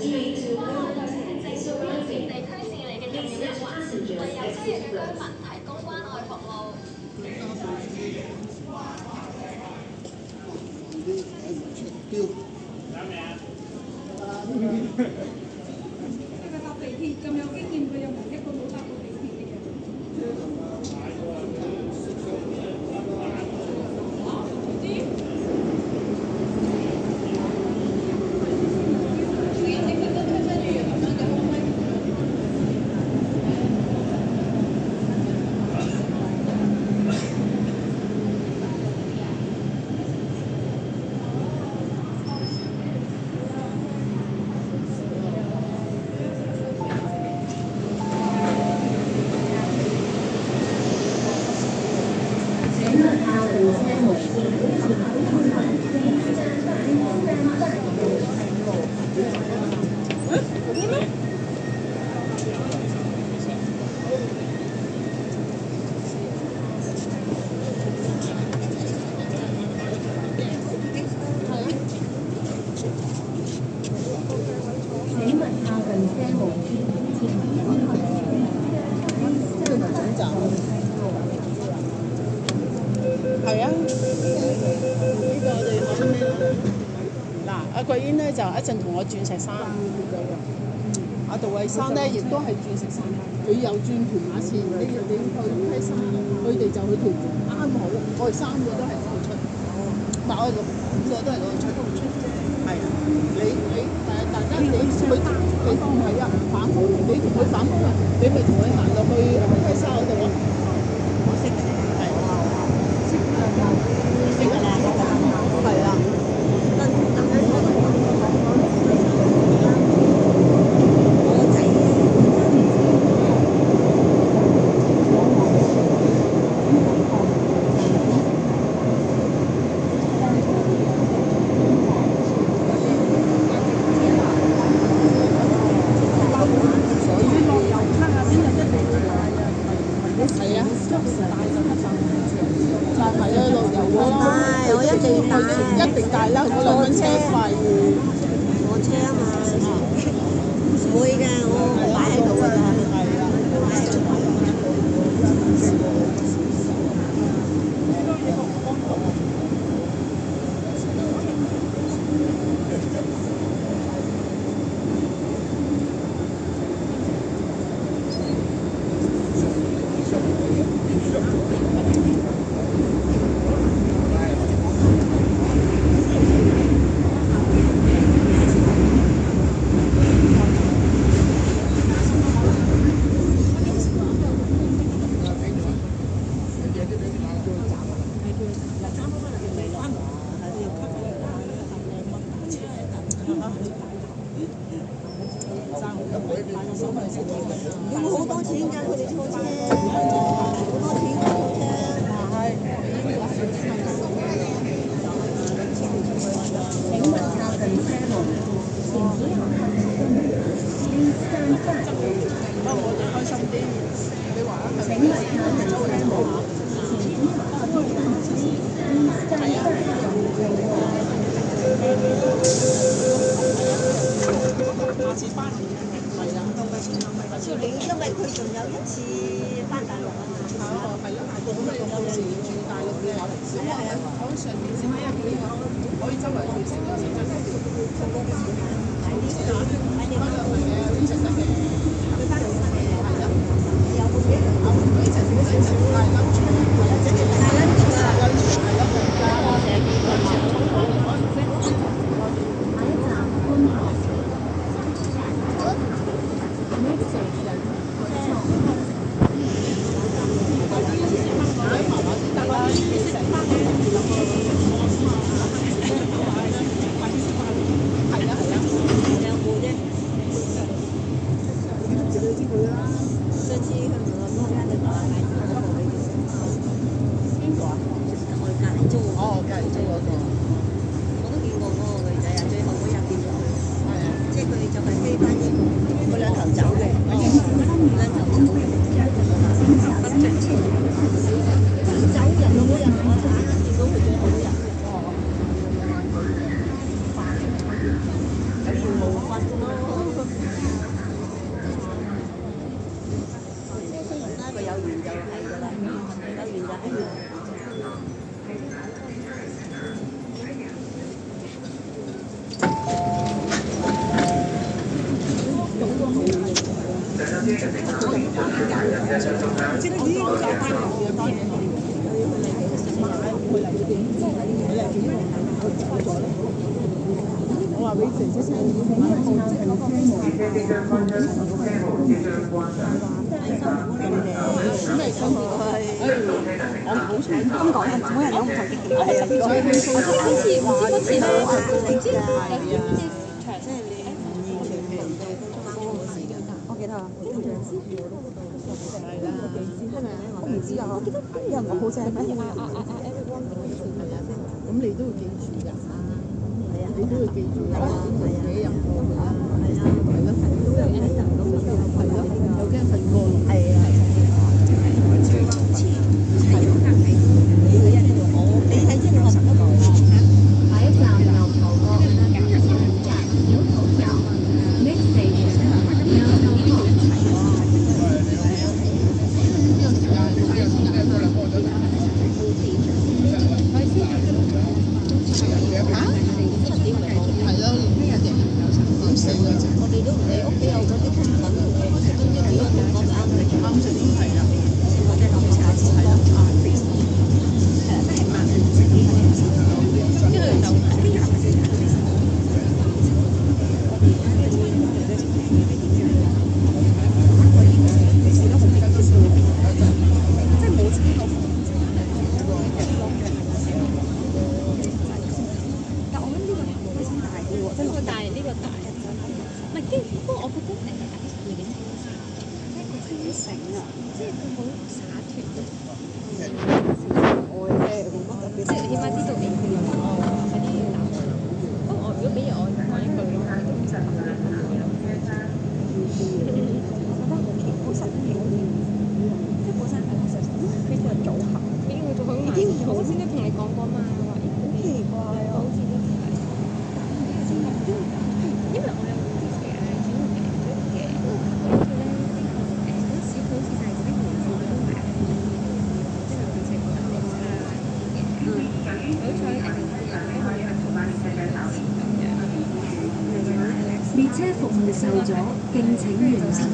係地區市嚟嘅重要一環，為有需要嘅居民提供關愛服務。搭地鐵咁有經驗，佢又冇一個冇搭過地鐵嘅人。係啊，呢個我哋揾咩嗱，阿桂英咧就一陣同我鑽石山，阿杜慧珊咧亦都係鑽石山，佢又轉屯馬線，你去批山，佢哋就去屯門，啱好，我哋三個都係嗰度出，但我哋5個都係嗰度出，係啊，大家你佢地方唔係啊，反方你同佢反方啊，你咪同佢行落去批山嗰度咯。我識嘅，係啊，識㗎啦，係啊。一定帶啦，我兩蚊車費。坐車啊嘛，唔會㗎，我擺喺度㗎咋。要好多錢㗎，佢哋坐車，好多錢㗎坐車。請問靠近車門，前面行行先生不不過我哋開心啲，你話啊？請問靠近車門，前面行行先生下次翻嚟係啊，你因為佢仲有一次翻大陸啊嘛。係咯，大陸咁有時住大陸嘅，係啊，喺上面食咩嘢可以周圍去食啊，食真係買啲係啊，啲食得嘅，佢翻嚟嘅係咯，有冇幾樣啊？佢一齊食大lunch，係啊，整條大 lunch 啊，係咯，我成日見佢食葱頭嚟講，下一站觀塘。即係我就翻嚟嘅當然我話俾姐姐聽，咩新聞？我好彩香港人每人有唔同嘅經歷，所以佢好似唔知嗰次咧，唔知係啊，即係你唔完全係我記得啊，係啦，我唔知啊，我記得有人講好正咩？咁你都要記住㗎，你都要記住㗎，自己入過去啦，有驚瞓過龍，係啊。下一站牛頭角，今日下一站牛頭角。Next station，牛頭角。列車服務受阻，敬請原諒。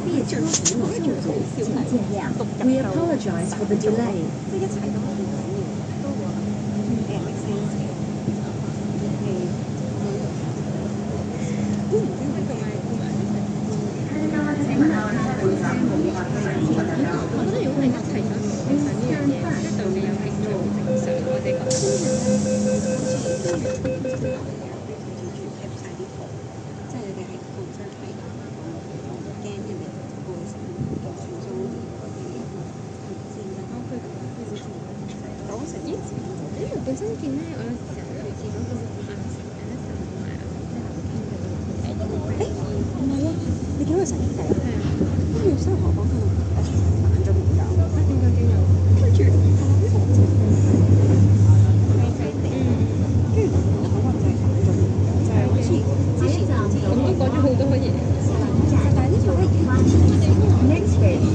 列車服務受阻，請見諒。We apologize for the delay。即係一齊都好緊要，都會make sense 嘅。我覺得如果你一齊想做呢樣嘢，即係對你有興趣，正常我哋覺得。本身見咧，我有時成日類似嗰個唔係喎，你見到佢成日睇啊？跟住新河講佢慢咗唔夠，點解嘅又？跟住係啦，呢個跟住同我講話就係反咗，就係好似之前咁都講咗好多嘢。但係呢個咧，next station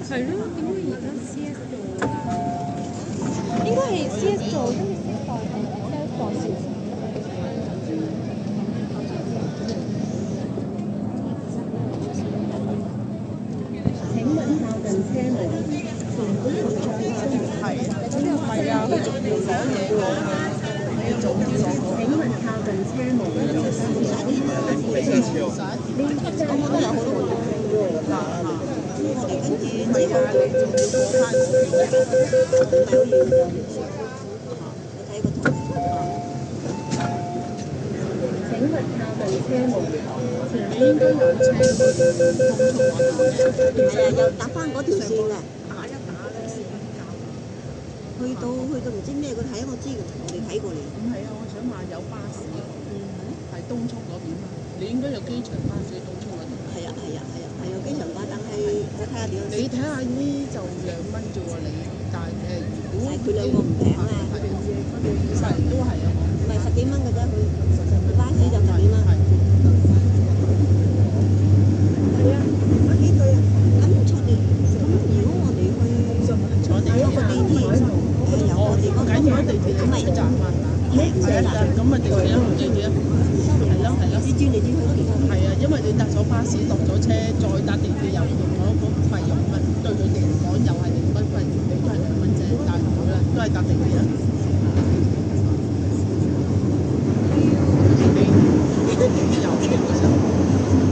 係咯，點解而家 CS 做㗎？應該係 CS 做，跟住 CS 代係 CS 代少少。請問係啊，佢仲要攞嘢過去，你要早啲攞過去。請勿靠近車門。我都有好多活動。我哋跟住之後，係啊，你仲要過翻嗰邊。你睇個圖。請勿靠近車門。你應該有車去東涌嗰度嘅。係啊，又搭翻嗰條線啊！打一打咧先夾。去到唔知咩，佢睇我知嘅，我哋睇過嚟。唔係啊，我想話有巴士，係東涌嗰邊啊。你應該有機場巴士去東涌嗰度。係啊，有機場巴，但係我睇下點樣。你睇下呢就2蚊啫喎，你但係如果但係佢兩個唔平啊。實都係啊，唔係10幾蚊嘅啫，佢巴士就10幾蚊。係啊，嗰幾句啊，咁坐地，咁如果我哋去坐地有個地鐵，由我哋嗰個緊要地鐵你出站啊，平係啊，咁啊地鐵啊，地鐵啊，係咯，你轉嚟轉去都幾多？係啊，因為你搭咗巴士落咗車，再搭地鐵又用嗰個費用啊，對佢哋嚟講又係2蚊，你都係2蚊啫，但係唔好啦，都係搭地鐵啊。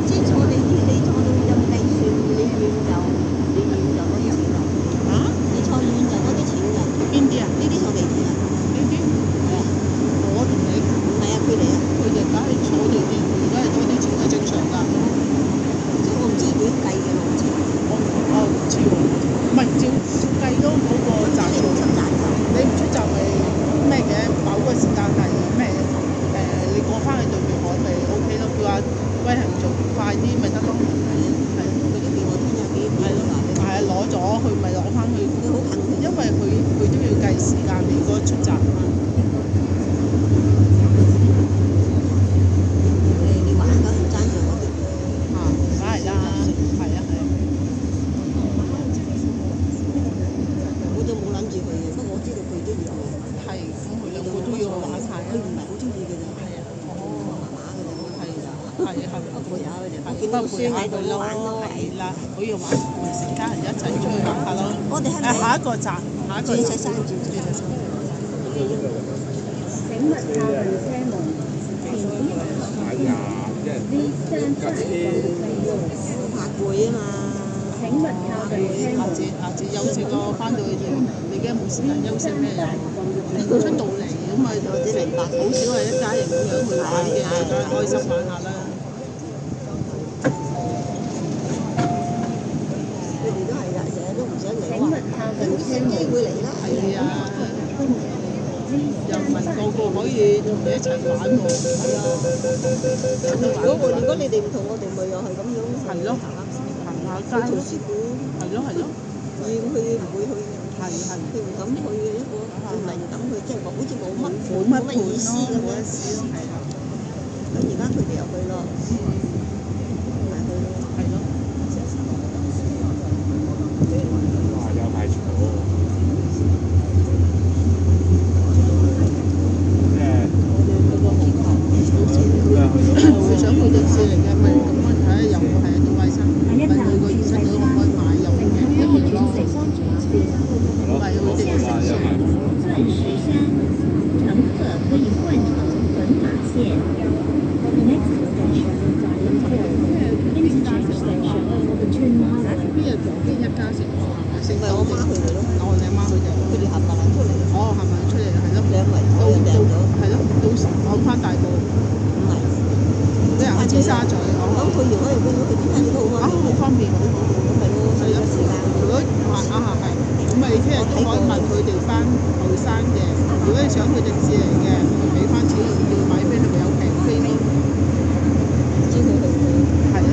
即係坐地鐵，你坐到有計算，你遠就多啲錢咯。啊？你坐遠就多啲錢㗎。邊啲啊？呢啲坐地鐵啊？呢啲？係啊，我同你，唔係啊，佢哋啊，佢哋梗係坐地鐵，而家係多啲錢係正常㗎。即係我唔知點計嘅咯，我知。我唔知喎，唔係照計咯，嗰個站你唔出站就你唔出站咪咩嘅？某個時間係咩？你過翻去對面海咪 OK 咯，叫阿威行做快啲咪得咯。係啊，佢都叫我聽日幾點係咯，話係啊，攞咗佢咪攞翻去，佢好近嘅。因為佢都要計時間，你嗰個出站啊嘛。你玩緊唔爭住我哋嘅。啊，梗係啦，係啊係啊。我就冇諗住去嘅，不過我知道佢都要嘅。係，咁佢兩個都要玩晒啊。佢唔係好中意嘅咋。係啊，麻麻嘅咋。係啊，係啊，不過有嘅咋。我見不過到個孫喺度咯，玩咯。係啦，佢要玩，咪成家人一齊出去玩下咯。我哋係咪下一個站，下一個站。鑽石山？鑽石山。請勿靠近車門。前邊Please stand back from the rails。怕攰啊嘛。請勿靠近車門。下次休息咯，翻到去你而家冇時間休息咩又出到嚟咁啊，我只明白，好少係一家人咁樣去玩嘅，梗係開心玩下啦。佢哋都係㗎，成日都唔想嚟請玩。勿靠近車機門。會嚟啦。係啊，又唔係個個可以同你一齊玩喎。係啊，有得玩。如果你哋唔同我哋，咪又係咁樣。係咯，行下街咯。去圖書館。係咯係咯。要去唔會去嘅。係係。佢唔敢去嘅一個，唔係唔敢去，即係好似冇乜冇乜意思咁樣。冇乜意思咯，係啊。咁而家佢哋又去咯，咪去咯。係咯。哇！有排坐，佢想去迪士尼嘅，咪咁樣睇下又係一啲衞生，下一站問佢個醫生可唔可以買又平一樣咯，唔係好似食嘢。钻石山，乘客可以换乘屯马线。Next station, interchange station for the Twin Mile. 邊日同邊一家食飯係咪？食咪我媽佢哋咯，哦，你阿媽佢哋。佢哋冚唪唥出嚟，哦，係咪出嚟係咯？兩圍我又訂咗，係咯，到時我翻大埔，唔係。俾人去尖沙咀。咁佢如果如果佢聽日都好啊，好方便，好好好。咁咪咯，所以個時間。如果話係，咁咪聽日都可以問佢哋翻後生嘅。如果你想去迪士尼嘅，咪俾翻錢要買飛，係咪有平飛咯？知佢去唔去？係啊，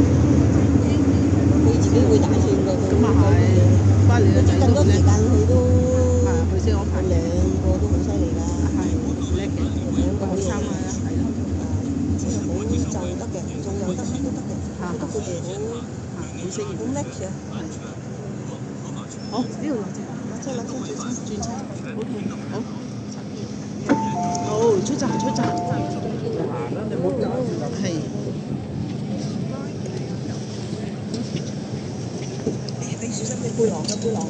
佢自己會打算㗎。咁啊係，不過你個仔咁多時都叻，間佢都係佢先安排佢兩個都好犀利㗎。係叻嘅，兩個好後生啊，係咯，即係好就得嘅，仲有得都得嘅，覺得佢哋好適應。好叻嘅。好，呢度落車，轉車，好，好，出站，係。你小心啲背囊嘅背囊。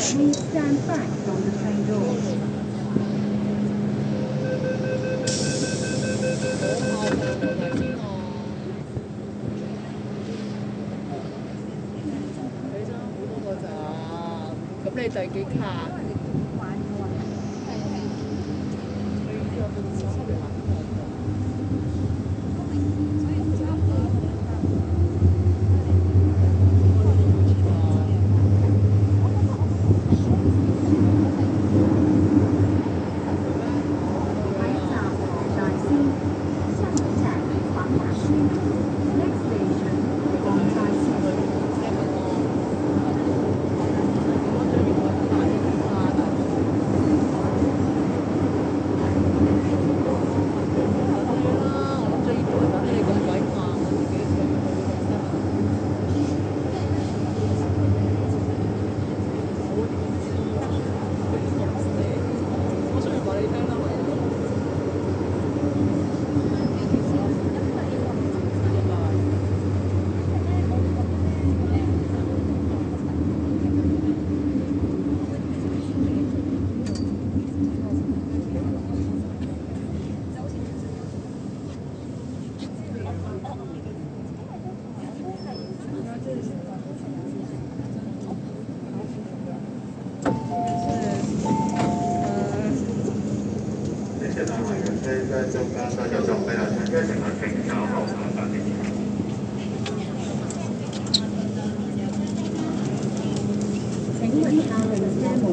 Please stand back from the train doors. 咁你第幾卡？下一站大仙，下一站黄大仙。Next station 黃大仙。請問下令車門，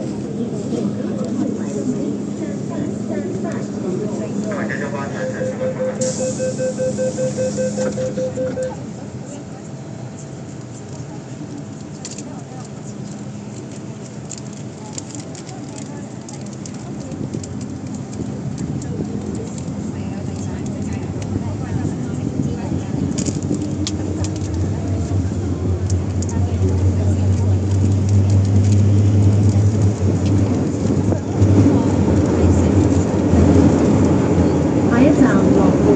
下一站樂富，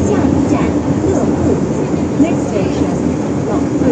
下一站樂富。Next station 樂富。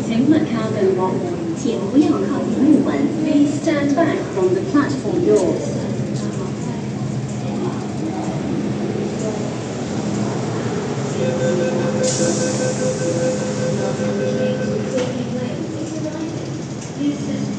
請勿靠近幕門，請不要靠近木門。Please stand back from the platform doors. Use this